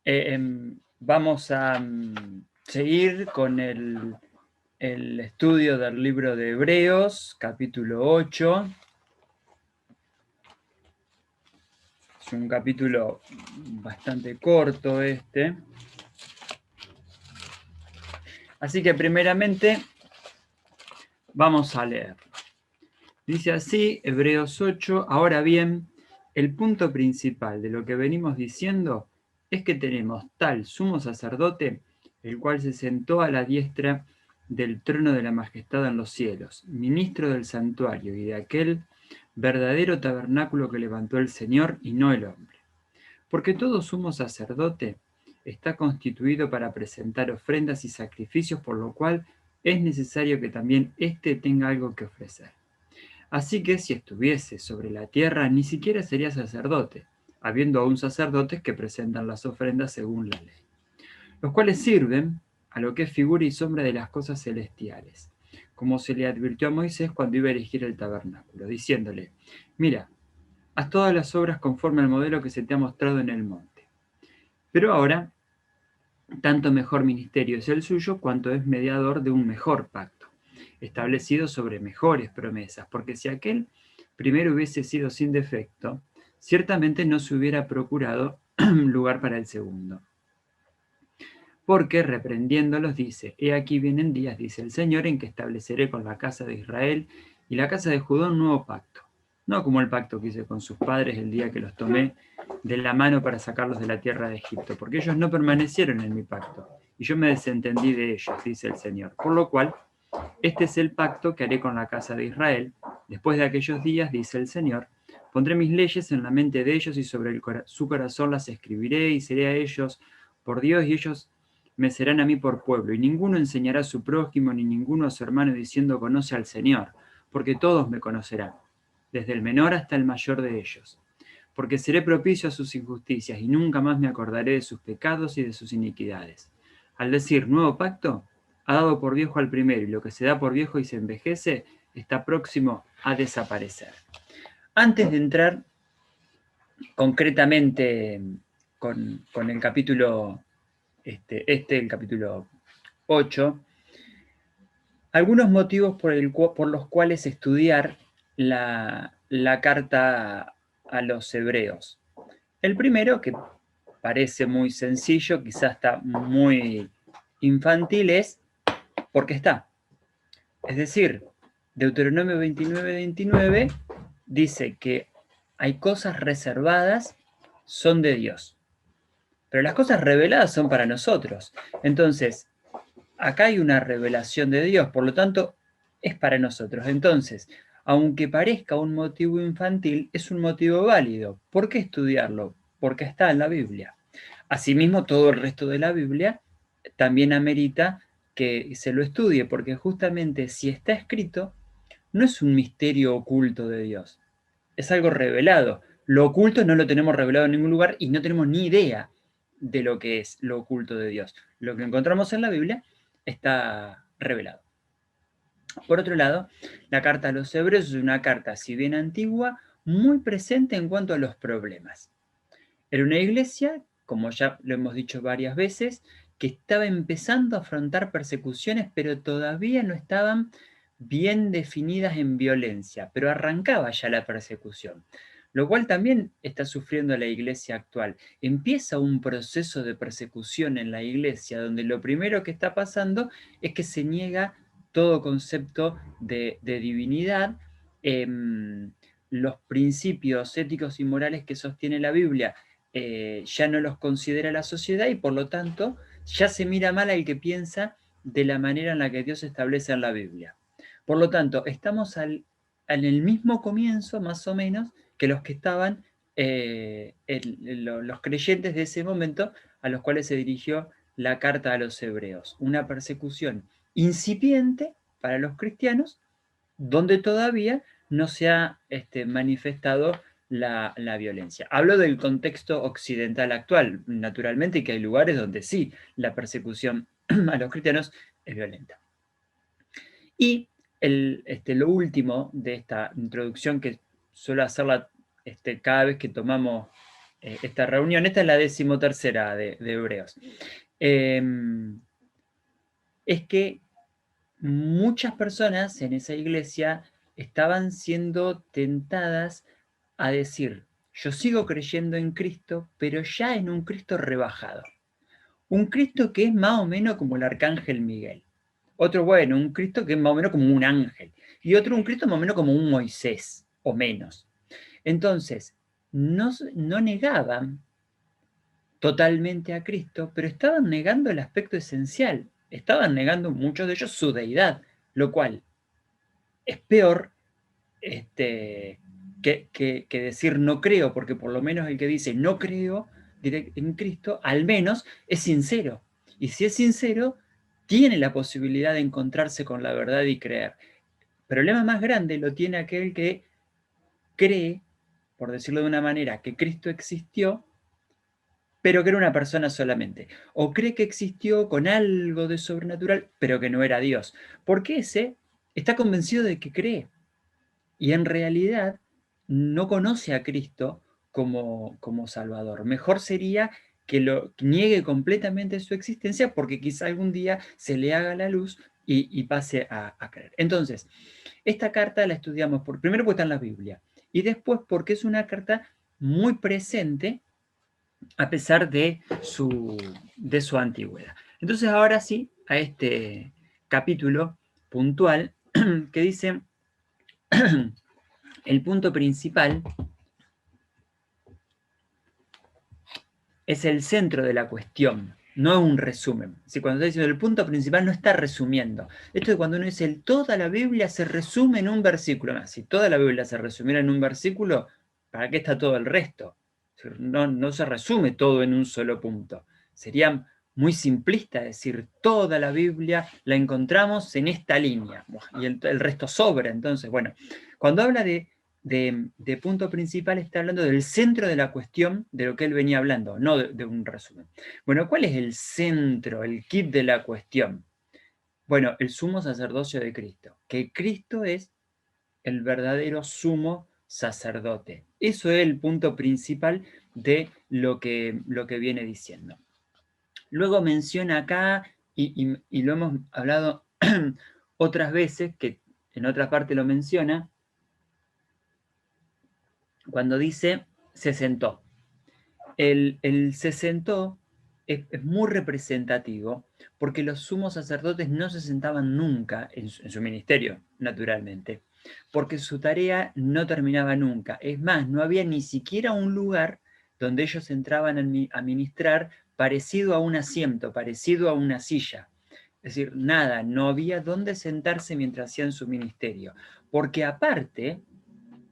Vamos a seguir con el estudio del libro de Hebreos, capítulo 8. Es un capítulo bastante corto este. Así que primeramente vamos a leer. Dice así, Hebreos 8, ahora bien, el punto principal de lo que venimos diciendo es que tenemos tal sumo sacerdote, el cual se sentó a la diestra del trono de la majestad en los cielos, ministro del santuario y de aquel verdadero tabernáculo que levantó el Señor y no el hombre. Porque todo sumo sacerdote está constituido para presentar ofrendas y sacrificios, por lo cual es necesario que también éste tenga algo que ofrecer. Así que si estuviese sobre la tierra, ni siquiera sería sacerdote, habiendo aún sacerdotes que presentan las ofrendas según la ley, los cuales sirven a lo que es figura y sombra de las cosas celestiales, como se le advirtió a Moisés cuando iba a erigir el tabernáculo, diciéndole, mira, haz todas las obras conforme al modelo que se te ha mostrado en el monte. Pero ahora, tanto mejor ministerio es el suyo, cuanto es mediador de un mejor pacto, establecido sobre mejores promesas, porque si aquel primero hubiese sido sin defecto, ciertamente no se hubiera procurado lugar para el segundo. Porque reprendiéndolos dice, he aquí vienen días, dice el Señor, en que estableceré con la casa de Israel y la casa de Judá un nuevo pacto, no como el pacto que hice con sus padres el día que los tomé de la mano para sacarlos de la tierra de Egipto, porque ellos no permanecieron en mi pacto, y yo me desentendí de ellos, dice el Señor. Por lo cual, este es el pacto que haré con la casa de Israel. Después de aquellos días, dice el Señor, pondré mis leyes en la mente de ellos y sobre su corazón las escribiré y seré a ellos por Dios y ellos me serán a mí por pueblo. Y ninguno enseñará a su prójimo ni ninguno a su hermano diciendo conoce al Señor, porque todos me conocerán, desde el menor hasta el mayor de ellos. Porque seré propicio a sus injusticias y nunca más me acordaré de sus pecados y de sus iniquidades. Al decir nuevo pacto, ha dado por viejo al primero, y lo que se da por viejo y se envejece está próximo a desaparecer. Antes de entrar concretamente con el capítulo, el capítulo 8, algunos motivos por los cuales estudiar la carta a los hebreos. El primero, que parece muy sencillo, quizás está muy infantil, es porque está. Es decir, Deuteronomio 29 dice que hay cosas reservadas, son de Dios, pero las cosas reveladas son para nosotros. Entonces, acá hay una revelación de Dios, por lo tanto, es para nosotros. Entonces, aunque parezca un motivo infantil, es un motivo válido. ¿Por qué estudiarlo? Porque está en la Biblia. Asimismo, todo el resto de la Biblia también amerita que se lo estudie, porque justamente si está escrito, no es un misterio oculto de Dios, es algo revelado. Lo oculto no lo tenemos revelado en ningún lugar y no tenemos ni idea de lo que es lo oculto de Dios. Lo que encontramos en la Biblia está revelado. Por otro lado, la carta a los hebreos es una carta, si bien antigua, muy presente en cuanto a los problemas. Era una iglesia, como ya lo hemos dicho varias veces, que estaba empezando a afrontar persecuciones, pero todavía no estaban bien definidas en violencia, pero arrancaba ya la persecución, lo cual también está sufriendo la iglesia actual. Empieza un proceso de persecución en la iglesia, donde lo primero que está pasando es que se niega todo concepto de divinidad. Los principios éticos y morales que sostiene la Biblia ya no los considera la sociedad y por lo tanto ya se mira mal al que piensa de la manera en la que Dios establece en la Biblia. Por lo tanto, estamos en el mismo comienzo, más o menos, que los que estaban los creyentes de ese momento a los cuales se dirigió la carta a los hebreos. Una persecución incipiente para los cristianos, donde todavía no se ha manifestado la violencia. Hablo del contexto occidental actual, naturalmente, y que hay lugares donde sí la persecución a los cristianos es violenta. Y lo último de esta introducción, que suelo hacerla cada vez que tomamos esta reunión. Esta es la 13ª de Hebreos. Es que muchas personas en esa iglesia estaban siendo tentadas a decir, yo sigo creyendo en Cristo, pero ya en un Cristo rebajado. Un Cristo que es más o menos como el arcángel Miguel. Otro, bueno, un Cristo que es más o menos como un ángel. Y otro, un Cristo más o menos como un Moisés, o menos. Entonces, no negaban totalmente a Cristo, pero estaban negando el aspecto esencial. Estaban negando muchos de ellos su deidad, lo cual es peor que decir no creo, porque por lo menos el que dice no creo en Cristo, al menos es sincero. Y si es sincero, tiene la posibilidad de encontrarse con la verdad y creer. El problema más grande lo tiene aquel que cree, por decirlo de una manera, que Cristo existió, pero que era una persona solamente. O cree que existió con algo de sobrenatural, pero que no era Dios. Porque ese está convencido de que cree. Y en realidad no conoce a Cristo como Salvador. Mejor sería que lo niegue completamente su existencia porque quizá algún día se le haga la luz y pase a creer. Entonces, esta carta la estudiamos primero porque está en la Biblia y después porque es una carta muy presente a pesar de su antigüedad. Entonces ahora sí, a este capítulo puntual que dice, el punto principal es el centro de la cuestión, no es un resumen. Si cuando está diciendo el punto principal no está resumiendo. Esto es cuando uno dice toda la Biblia se resume en un versículo. Si toda la Biblia se resumiera en un versículo, ¿para qué está todo el resto? No se resume todo en un solo punto. Sería muy simplista decir toda la Biblia la encontramos en esta línea y el resto sobra. Entonces, bueno, cuando habla de punto principal está hablando del centro de la cuestión de lo que él venía hablando, no de un resumen. Bueno, ¿cuál es el centro, el kit de la cuestión? Bueno, el sumo sacerdocio de Cristo, que Cristo es el verdadero sumo sacerdote. Eso es el punto principal de lo que viene diciendo. Luego menciona acá, y lo hemos hablado otras veces, que en otra parte lo menciona, cuando dice se sentó. El se sentó es muy representativo porque los sumos sacerdotes no se sentaban nunca en su ministerio, naturalmente, porque su tarea no terminaba nunca. Es más, no había ni siquiera un lugar donde ellos entraban a ministrar parecido a un asiento, parecido a una silla. Es decir, nada, no había dónde sentarse mientras hacían su ministerio. Porque aparte,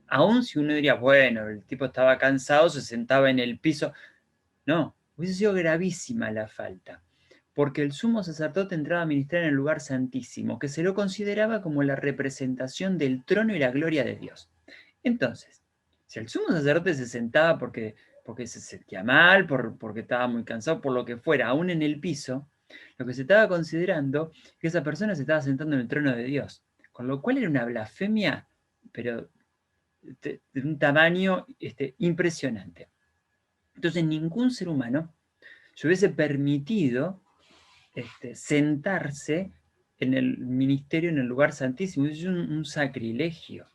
aún si uno diría, bueno, el tipo estaba cansado, se sentaba en el piso. No, hubiese sido gravísima la falta, porque el sumo sacerdote entraba a ministrar en el lugar santísimo, que se lo consideraba como la representación del trono y la gloria de Dios. Entonces, si el sumo sacerdote se sentaba porque se sentía mal, porque estaba muy cansado, por lo que fuera, aún en el piso, lo que se estaba considerando es que esa persona se estaba sentando en el trono de Dios, con lo cual era una blasfemia, pero de un tamaño impresionante. Entonces ningún ser humano se hubiese permitido sentarse en el ministerio, en el lugar santísimo. Es un sacrilegio.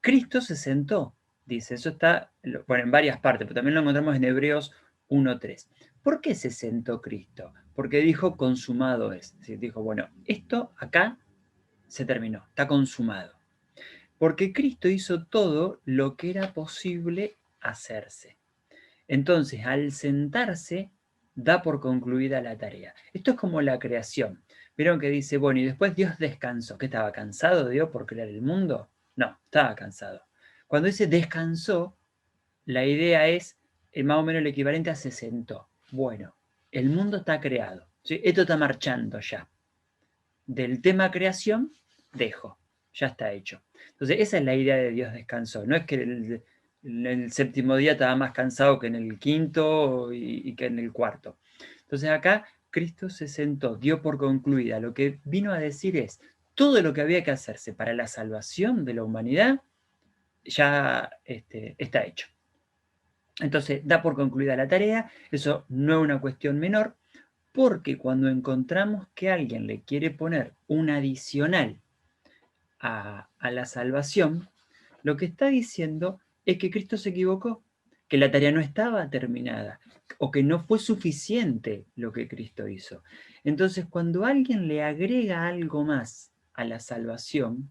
Cristo se sentó, dice, eso está, bueno, en varias partes, pero también lo encontramos en Hebreos 1:3. ¿Por qué se sentó Cristo? Porque dijo, consumado es. Es decir, dijo, bueno, esto acá se terminó, está consumado. Porque Cristo hizo todo lo que era posible hacerse. Entonces, al sentarse, da por concluida la tarea. Esto es como la creación. ¿Vieron que dice, bueno, y después Dios descansó? ¿Qué estaba cansado Dios por crear el mundo? No, estaba cansado. Cuando dice descansó, la idea es más o menos el equivalente a se sentó. Bueno, el mundo está creado. ¿Sí? Esto está marchando ya. Del tema creación, dejo. Ya está hecho. Entonces, esa es la idea de Dios descansó. No es que el séptimo día estaba más cansado que en el quinto y que en el cuarto. Entonces acá Cristo se sentó, dio por concluida. Lo que vino a decir es, todo lo que había que hacerse para la salvación de la humanidad ya está hecho. Entonces, da por concluida la tarea, eso no es una cuestión menor, porque cuando encontramos que alguien le quiere poner un adicional a la salvación, lo que está diciendo es que Cristo se equivocó, que la tarea no estaba terminada o que no fue suficiente lo que Cristo hizo. Entonces, cuando alguien le agrega algo más a la salvación,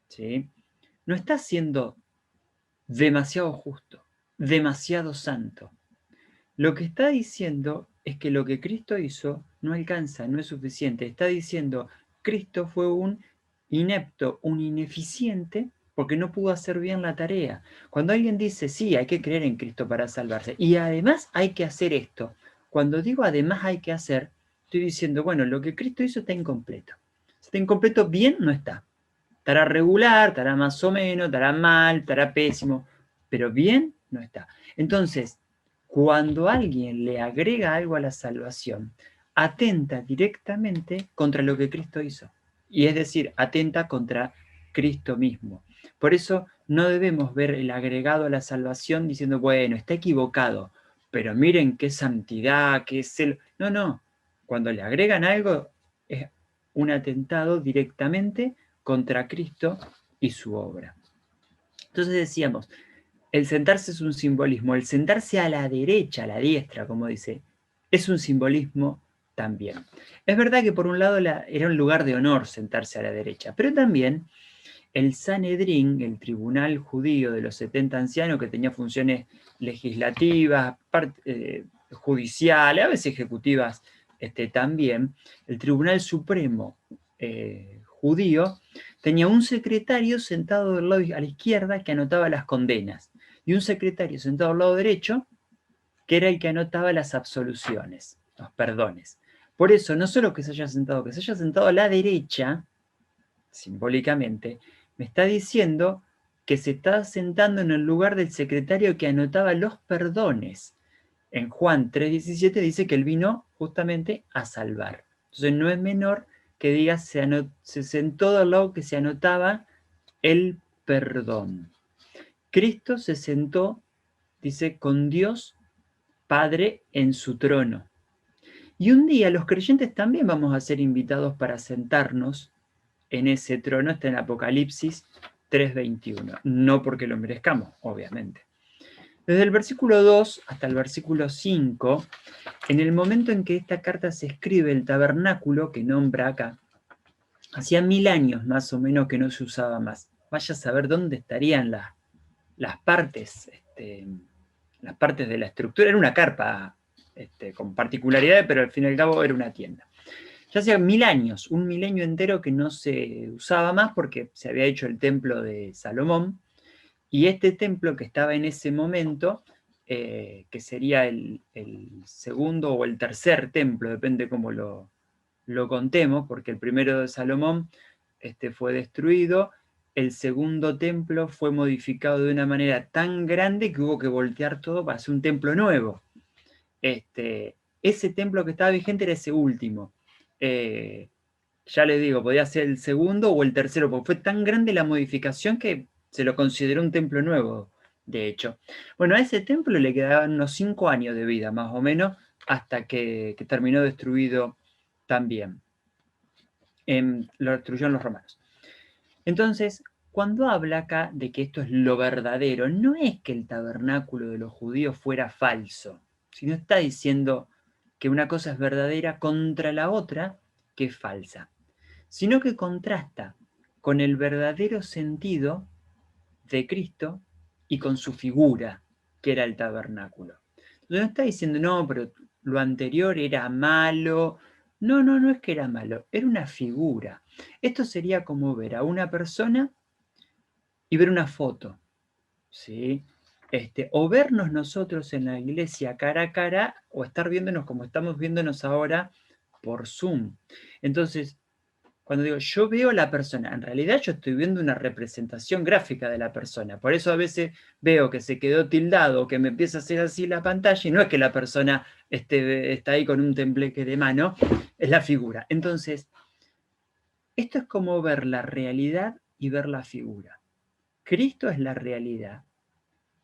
¿sí?, no está siendo demasiado justo, demasiado santo. Lo que está diciendo es que lo que Cristo hizo no alcanza, no es suficiente. Está diciendo, Cristo fue un inepto, un ineficiente, porque no pudo hacer bien la tarea. Cuando alguien dice, sí, hay que creer en Cristo para salvarse, y además hay que hacer esto, cuando digo además hay que hacer, estoy diciendo, bueno, lo que Cristo hizo está incompleto. Si está incompleto, bien no está. Estará regular, estará más o menos, estará mal, estará pésimo, pero bien no está. Entonces, cuando alguien le agrega algo a la salvación, atenta directamente contra lo que Cristo hizo. Y es decir, atenta contra Cristo mismo. Por eso no debemos ver el agregado a la salvación diciendo, bueno, está equivocado, pero miren qué santidad, qué celo. No, no. Cuando le agregan algo, es un atentado directamente contra Cristo y su obra. Entonces decíamos, el sentarse es un simbolismo, el sentarse a la derecha, a la diestra, como dice, es un simbolismo también. Es verdad que por un lado era un lugar de honor sentarse a la derecha, pero también el Sanedrín, el tribunal judío de los 70 ancianos que tenía funciones legislativas, judiciales, a veces ejecutivas también, el Tribunal Supremo judío tenía un secretario sentado del lado a la izquierda que anotaba las condenas y un secretario sentado al lado derecho que era el que anotaba las absoluciones, los perdones. Por eso, no solo que se haya sentado a la derecha, simbólicamente, me está diciendo que se está sentando en el lugar del secretario que anotaba los perdones. En Juan 3:17 dice que él vino justamente a salvar. Entonces no es menor que diga se sentó al lado que se anotaba el perdón. Cristo se sentó, dice, con Dios Padre en su trono. Y un día los creyentes también vamos a ser invitados para sentarnos en ese trono, está en Apocalipsis 3:21. No porque lo merezcamos, obviamente. Desde el versículo 2 hasta el versículo 5, en el momento en que esta carta se escribe, el tabernáculo que nombra acá, hacía 1000 años más o menos que no se usaba más. Vaya a saber dónde estarían las partes de la estructura. Era una carpa con particularidades, pero al fin y al cabo era una tienda. Ya hacía 1000 años, un milenio entero que no se usaba más porque se había hecho el templo de Salomón, y este templo que estaba en ese momento, que sería el segundo o el tercer templo, depende cómo lo contemos, porque el primero de Salomón fue destruido, el segundo templo fue modificado de una manera tan grande que hubo que voltear todo para hacer un templo nuevo. Ese templo que estaba vigente era ese último. Ya les digo, podía ser el segundo o el tercero, porque fue tan grande la modificación que se lo consideró un templo nuevo, de hecho. Bueno, a ese templo le quedaban unos 5 años de vida, más o menos, hasta que terminó destruido también. Lo destruyeron los romanos. Entonces, cuando habla acá de que esto es lo verdadero, no es que el tabernáculo de los judíos fuera falso, sino está diciendo que una cosa es verdadera contra la otra que es falsa, sino que contrasta con el verdadero sentido de Cristo y con su figura, que era el tabernáculo. Entonces no está diciendo, no, pero lo anterior era malo. No, no, no es que era malo, era una figura. Esto sería como ver a una persona y ver una foto, ¿sí? O vernos nosotros en la iglesia cara a cara, o estar viéndonos como estamos viéndonos ahora por Zoom. Entonces, cuando digo yo veo a la persona, en realidad yo estoy viendo una representación gráfica de la persona. Por eso a veces veo que se quedó tildado, que me empieza a hacer así la pantalla, y no es que la persona está ahí con un tembleque de mano, es la figura. Entonces, esto es como ver la realidad y ver la figura. Cristo es la realidad.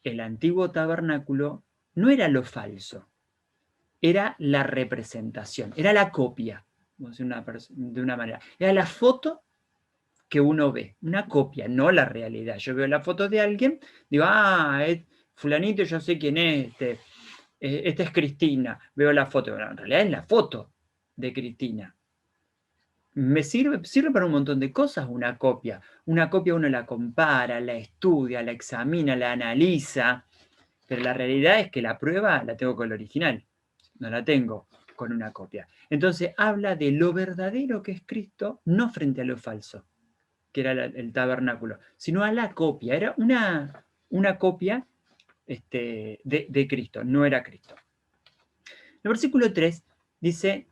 el antiguo tabernáculo no era lo falso, era la representación, era la copia, vamos a decir de una manera. Era la foto que uno ve, una copia, no la realidad. Yo veo la foto de alguien, digo, es fulanito, yo sé quién es, esta es Cristina, veo la foto, pero en realidad es la foto de Cristina. Me sirve para un montón de cosas una copia. Una copia uno la compara, la estudia, la examina, la analiza, pero la realidad es que la prueba la tengo con el original, no la tengo con una copia. Entonces habla de lo verdadero que es Cristo, no frente a lo falso, que era el tabernáculo, sino a la copia. Era una copia de Cristo, no era Cristo. El versículo 3 dice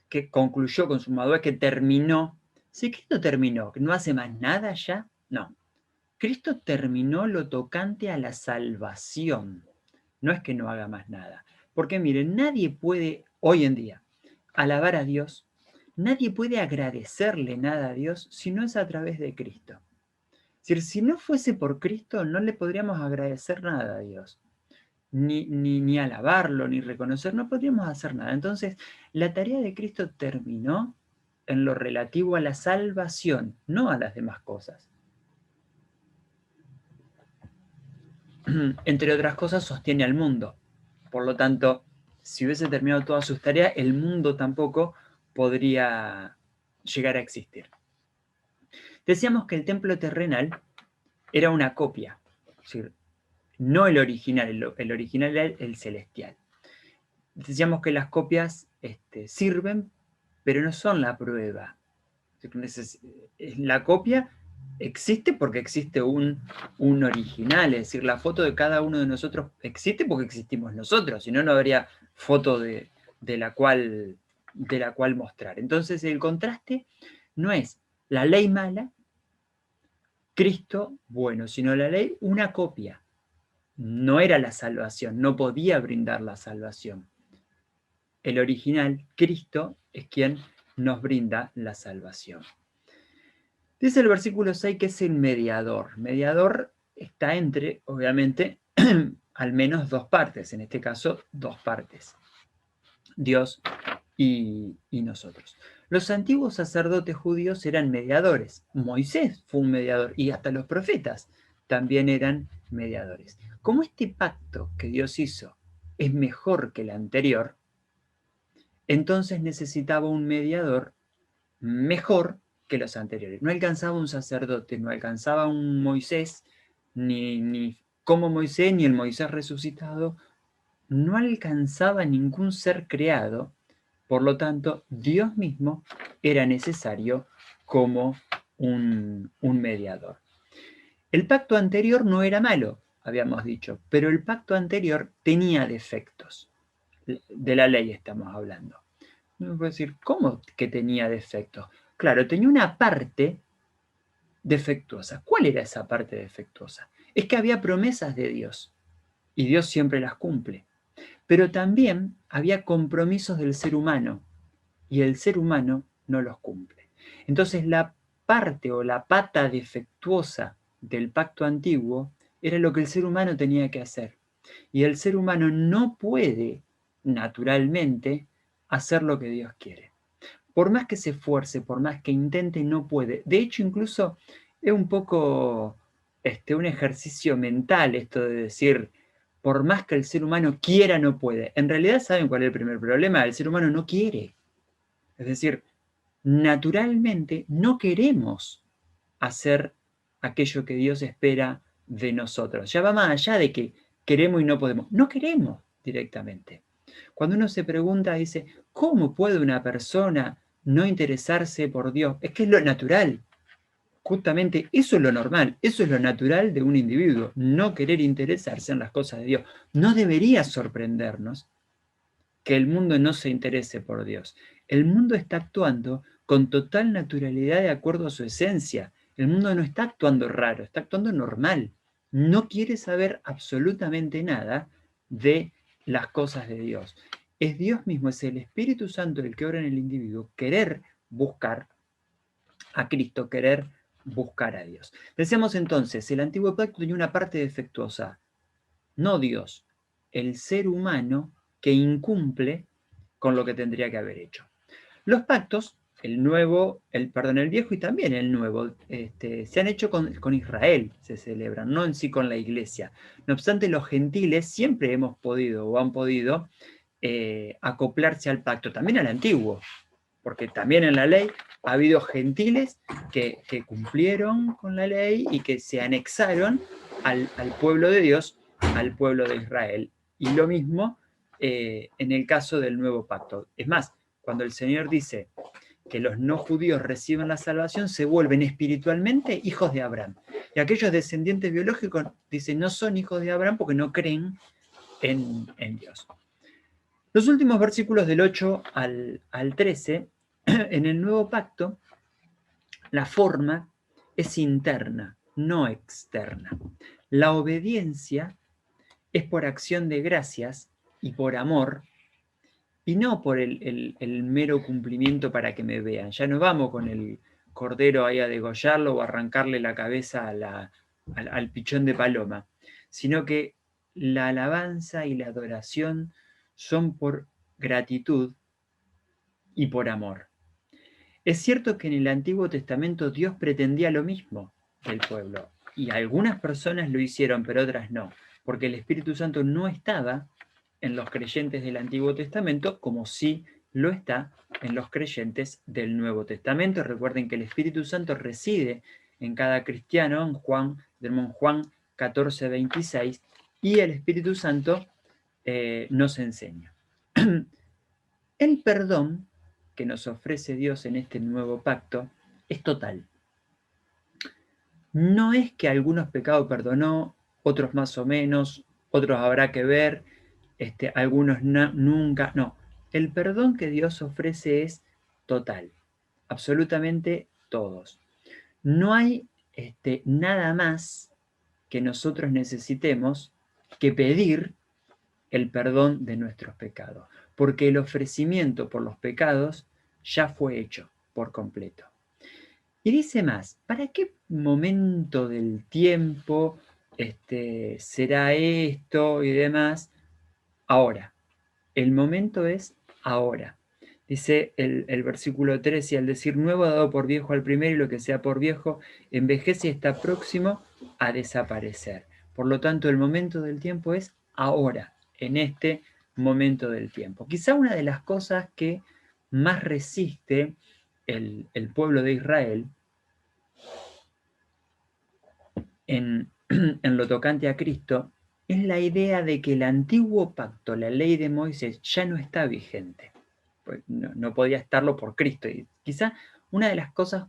que concluyó, consumado, es que terminó. Si Cristo terminó, que no hace más nada ya, no. Cristo terminó lo tocante a la salvación. No es que no haga más nada. Porque miren, nadie puede hoy en día alabar a Dios, nadie puede agradecerle nada a Dios si no es a través de Cristo. Es decir, si no fuese por Cristo, no le podríamos agradecer nada a Dios. Ni alabarlo, ni reconocer, no podríamos hacer nada. Entonces, la tarea de Cristo terminó en lo relativo a la salvación, no a las demás cosas. Entre otras cosas, sostiene al mundo. Por lo tanto, si hubiese terminado todas sus tareas, el mundo tampoco podría llegar a existir. Decíamos que el templo terrenal era una copia, es decir, no el original, el original era el celestial. Decíamos que las copias sirven, pero no son la prueba. La copia existe porque existe un original, es decir, la foto de cada uno de nosotros existe porque existimos nosotros, si no, no habría foto de la cual mostrar. Entonces el contraste no es la ley mala, Cristo bueno, sino la ley una copia. No era la salvación, no podía brindar la salvación. El original, Cristo, es quien nos brinda la salvación. Dice el versículo 6 que es el mediador. Mediador está entre, obviamente, al menos dos partes, en este caso, dos partes. Dios y nosotros. Los antiguos sacerdotes judíos eran mediadores. Moisés fue un mediador y hasta los profetas también eran mediadores. Como este pacto que Dios hizo es mejor que el anterior, entonces necesitaba un mediador mejor que los anteriores. No alcanzaba un sacerdote, no alcanzaba un Moisés, ni como Moisés, ni el Moisés resucitado, no alcanzaba ningún ser creado, por lo tanto, Dios mismo era necesario como un mediador. El pacto anterior no era malo, habíamos dicho, pero el pacto anterior tenía defectos. De la ley estamos hablando. Uno puede decir, ¿cómo que tenía defectos? Claro, tenía una parte defectuosa. ¿Cuál era esa parte defectuosa? Es que había promesas de Dios y Dios siempre las cumple. Pero también había compromisos del ser humano y el ser humano no los cumple. Entonces la parte o la pata defectuosa del pacto antiguo era lo que el ser humano tenía que hacer. Y el ser humano no puede naturalmente hacer lo que Dios quiere. Por más que se esfuerce, por más que intente, no puede. De hecho, incluso es un poco un ejercicio mental esto de decir, por más que el ser humano quiera, no puede. En realidad, ¿saben cuál es el primer problema? El ser humano no quiere. Es decir, naturalmente no queremos hacer aquello que Dios espera de nosotros. Ya va más allá de que queremos y no podemos. No queremos directamente. Cuando uno se pregunta, dice, ¿cómo puede una persona no interesarse por Dios? Es que es lo natural. Justamente eso es lo normal, eso es lo natural de un individuo, no querer interesarse en las cosas de Dios. No debería sorprendernos que el mundo no se interese por Dios. El mundo está actuando con total naturalidad de acuerdo a su esencia. El mundo no está actuando raro, está actuando normal. No quiere saber absolutamente nada de las cosas de Dios. Es Dios mismo, es el Espíritu Santo el que obra en el individuo, querer buscar a Cristo, querer buscar a Dios. Decíamos entonces, el antiguo pacto tenía una parte defectuosa. no Dios, el ser humano que incumple con lo que tendría que haber hecho. Los pactos, el viejo y también el nuevo, se han hecho con Israel, se celebran, no en sí con la iglesia. No obstante, los gentiles siempre hemos podido o han podido acoplarse al pacto, también al antiguo, porque también en la ley ha habido gentiles que cumplieron con la ley y que se anexaron al pueblo de Dios, al pueblo de Israel. Y lo mismo en el caso del nuevo pacto. Es más, cuando el Señor dice que los no judíos reciban la salvación, se vuelven espiritualmente hijos de Abraham. Y aquellos descendientes biológicos dicen no son hijos de Abraham porque no creen en Dios. Los últimos versículos del 8 al 13, en el nuevo pacto, la forma es interna, no externa. La obediencia es por acción de gracias y por amor, y no por el mero cumplimiento para que me vean. Ya no vamos con el cordero ahí a degollarlo o arrancarle la cabeza al pichón de paloma, sino que la alabanza y la adoración son por gratitud y por amor. Es cierto que en el Antiguo Testamento Dios pretendía lo mismo del pueblo, y algunas personas lo hicieron, pero otras no, porque el Espíritu Santo no estaba en los creyentes del Antiguo Testamento como sí lo está en los creyentes del Nuevo Testamento. Recuerden que el Espíritu Santo reside en cada cristiano, en Juan 14:26, y el Espíritu Santo nos enseña. El perdón que nos ofrece Dios en este nuevo pacto es total. No es que algunos pecados perdonó, otros más o menos, otros habrá que ver, algunos nunca, no. El perdón que Dios ofrece es total, absolutamente todos. No hay nada más que nosotros necesitemos que pedir el perdón de nuestros pecados, porque el ofrecimiento por los pecados ya fue hecho por completo. Y dice más, ¿para qué momento del tiempo será esto y demás? Ahora, el momento es ahora. Dice el versículo 13, y al decir nuevo ha dado por viejo al primero, y lo que sea por viejo envejece y está próximo a desaparecer. Por lo tanto, el momento del tiempo es ahora, en este momento del tiempo. Quizá una de las cosas que más resiste el pueblo de Israel en lo tocante a Cristo es la idea de que el antiguo pacto, la ley de Moisés, ya no está vigente. Pues no podía estarlo por Cristo. Y quizá una de las cosas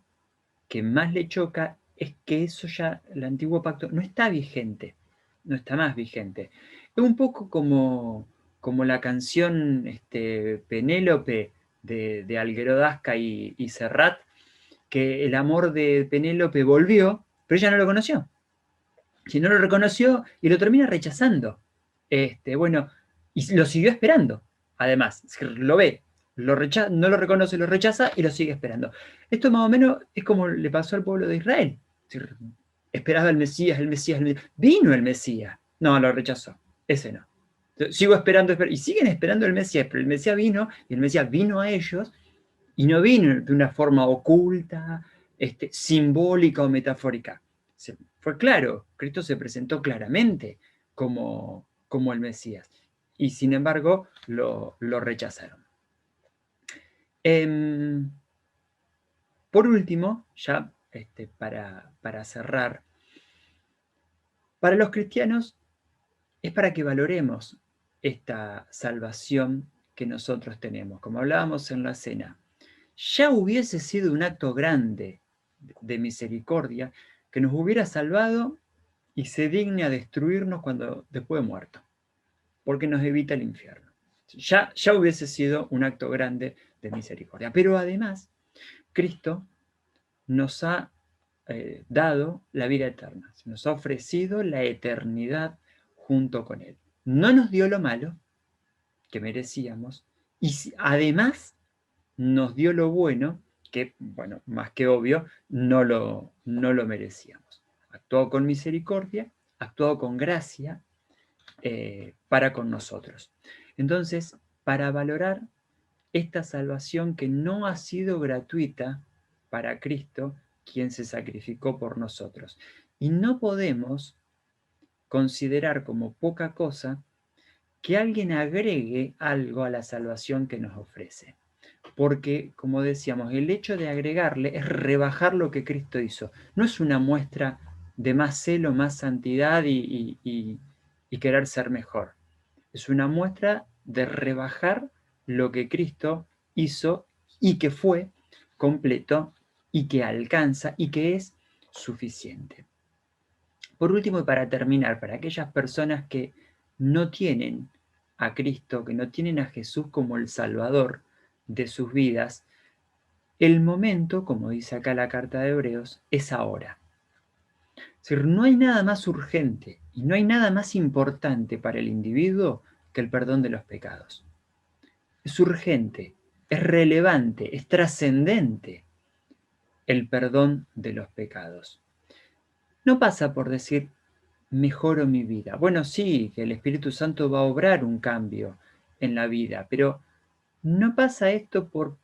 que más le choca es que eso ya, el antiguo pacto, no está vigente, no está más vigente. Es un poco como la canción Penélope de Alguero Dasca y Serrat, que el amor de Penélope volvió, pero ella no lo conoció. Si no lo reconoció y lo termina rechazando. Bueno, y lo siguió esperando. Además, lo ve, no lo reconoce, lo rechaza y lo sigue esperando. Esto más o menos es como le pasó al pueblo de Israel. Esperaba el Mesías. Vino el Mesías. No, lo rechazó. Ese no. Sigo esperando, y siguen esperando el Mesías, pero el Mesías vino y el Mesías vino a ellos y no vino de una forma oculta, simbólica o metafórica. Fue claro, Cristo se presentó claramente como el Mesías. Y sin embargo, lo rechazaron. Por último, ya para cerrar, para los cristianos es para que valoremos esta salvación que nosotros tenemos. Como hablábamos en la cena, ya hubiese sido un acto grande de misericordia que nos hubiera salvado y se digne a destruirnos después de muerto, porque nos evita el infierno. Ya hubiese sido un acto grande de misericordia. Pero además, Cristo nos ha dado la vida eterna, nos ha ofrecido la eternidad junto con Él. No nos dio lo malo que merecíamos y además nos dio lo bueno que, bueno, más que obvio, no lo merecíamos. Actuó con misericordia, actuó con gracia, para con nosotros. Entonces, para valorar esta salvación que no ha sido gratuita para Cristo, quien se sacrificó por nosotros. Y no podemos considerar como poca cosa que alguien agregue algo a la salvación que nos ofrece. Porque, como decíamos, el hecho de agregarle es rebajar lo que Cristo hizo. No es una muestra de más celo, más santidad y querer ser mejor. Es una muestra de rebajar lo que Cristo hizo y que fue completo y que alcanza y que es suficiente. Por último, y para terminar, para aquellas personas que no tienen a Cristo, que no tienen a Jesús como el Salvador de sus vidas, el momento, como dice acá la carta de Hebreos, es ahora. Es decir, no hay nada más urgente y no hay nada más importante para el individuo que el perdón de los pecados. Es urgente, es relevante, es trascendente el perdón de los pecados. No pasa por decir, mejoro mi vida. Bueno, sí, que el Espíritu Santo va a obrar un cambio en la vida, pero no pasa esto por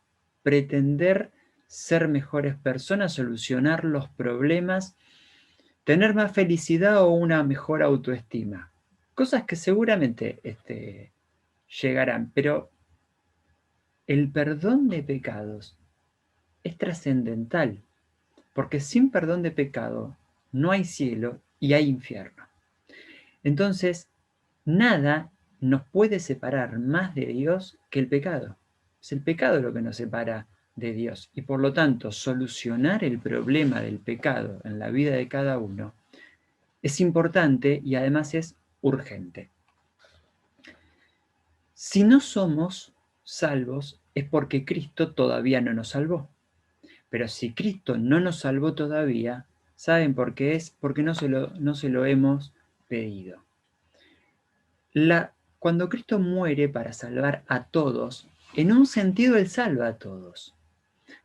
pretender ser mejores personas, solucionar los problemas, tener más felicidad o una mejor autoestima. Cosas que seguramente llegarán, pero el perdón de pecados es trascendental, porque sin perdón de pecado no hay cielo y hay infierno. Entonces, nada nos puede separar más de Dios que el pecado. Es el pecado lo que nos separa de Dios. Y por lo tanto, solucionar el problema del pecado en la vida de cada uno es importante y además es urgente. Si no somos salvos es porque Cristo todavía no nos salvó. Pero si Cristo no nos salvó todavía, ¿saben por qué es? Porque no se lo hemos pedido. Cuando Cristo muere para salvar a todos, en un sentido Él salva a todos,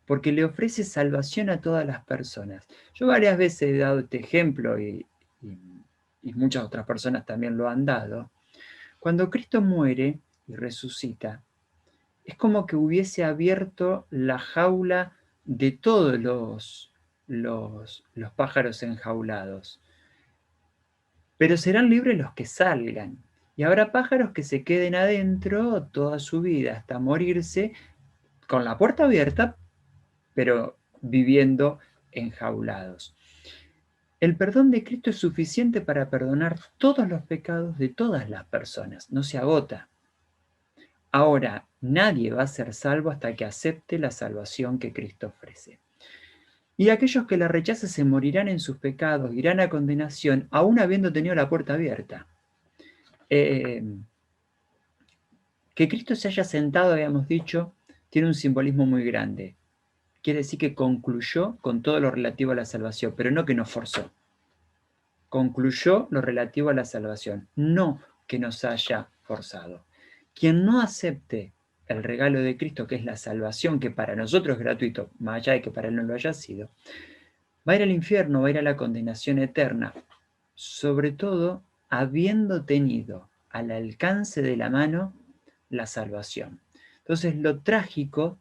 porque le ofrece salvación a todas las personas. Yo varias veces he dado este ejemplo y muchas otras personas también lo han dado. Cuando Cristo muere y resucita, es como que hubiese abierto la jaula de todos los pájaros enjaulados. Pero serán libres los que salgan. Y habrá pájaros que se queden adentro toda su vida hasta morirse con la puerta abierta, pero viviendo enjaulados. El perdón de Cristo es suficiente para perdonar todos los pecados de todas las personas, no se agota. Ahora, nadie va a ser salvo hasta que acepte la salvación que Cristo ofrece. Y aquellos que la rechacen se morirán en sus pecados, irán a condenación, aún habiendo tenido la puerta abierta. Que Cristo se haya sentado, habíamos dicho, tiene un simbolismo muy grande. Quiere decir que concluyó con todo lo relativo a la salvación, pero no que nos forzó. Concluyó lo relativo a la salvación, no que nos haya forzado. Quien no acepte el regalo de Cristo, que es la salvación, que para nosotros es gratuito, más allá de que para él no lo haya sido, va a ir al infierno, va a ir a la condenación eterna, sobre todo habiendo tenido al alcance de la mano la salvación. Entonces lo trágico,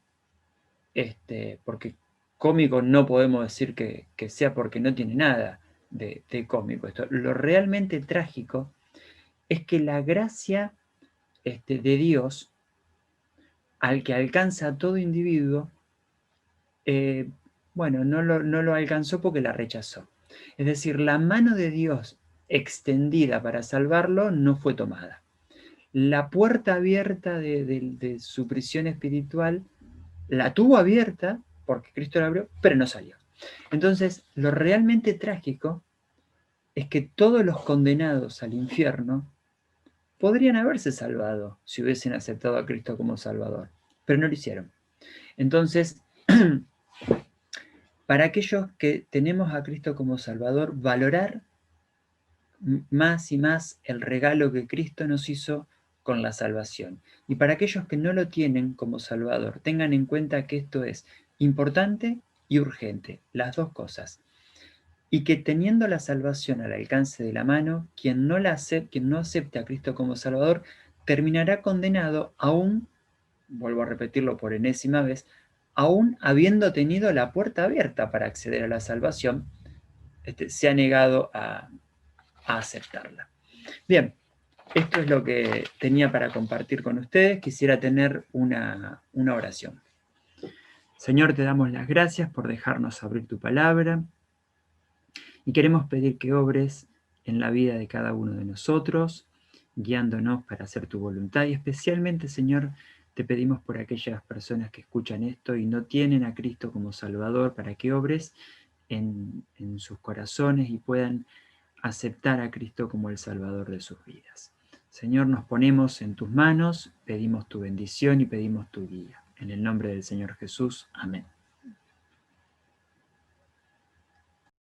porque cómico no podemos decir que sea porque no tiene nada de cómico esto, lo realmente trágico es que la gracia de Dios, al que alcanza a todo individuo, bueno, no lo alcanzó porque la rechazó. Es decir, la mano de Dios extendida para salvarlo no fue tomada. La puerta abierta de su prisión espiritual la tuvo abierta porque Cristo la abrió, pero no salió. Entonces, lo realmente trágico es que todos los condenados al infierno podrían haberse salvado si hubiesen aceptado a Cristo como Salvador, pero no lo hicieron. Entonces, para aquellos que tenemos a Cristo como Salvador, valorar más y más el regalo que Cristo nos hizo con la salvación. Y para aquellos que no lo tienen como Salvador, tengan en cuenta que esto es importante y urgente, las dos cosas. y que teniendo la salvación al alcance de la mano, quien no acepte a Cristo como Salvador, terminará condenado aún, vuelvo a repetirlo por enésima vez, aún habiendo tenido la puerta abierta para acceder a la salvación, se ha negado a aceptarla. Bien, esto es lo que tenía para compartir con ustedes. Quisiera tener una oración. Señor, te damos las gracias por dejarnos abrir tu palabra y queremos pedir que obres en la vida de cada uno de nosotros, guiándonos para hacer tu voluntad y especialmente, Señor, te pedimos por aquellas personas que escuchan esto y no tienen a Cristo como Salvador, para que obres en sus corazones y puedan aceptar a Cristo como el Salvador de sus vidas. Señor, nos ponemos en tus manos, pedimos tu bendición y pedimos tu guía. En el nombre del Señor Jesús. Amén.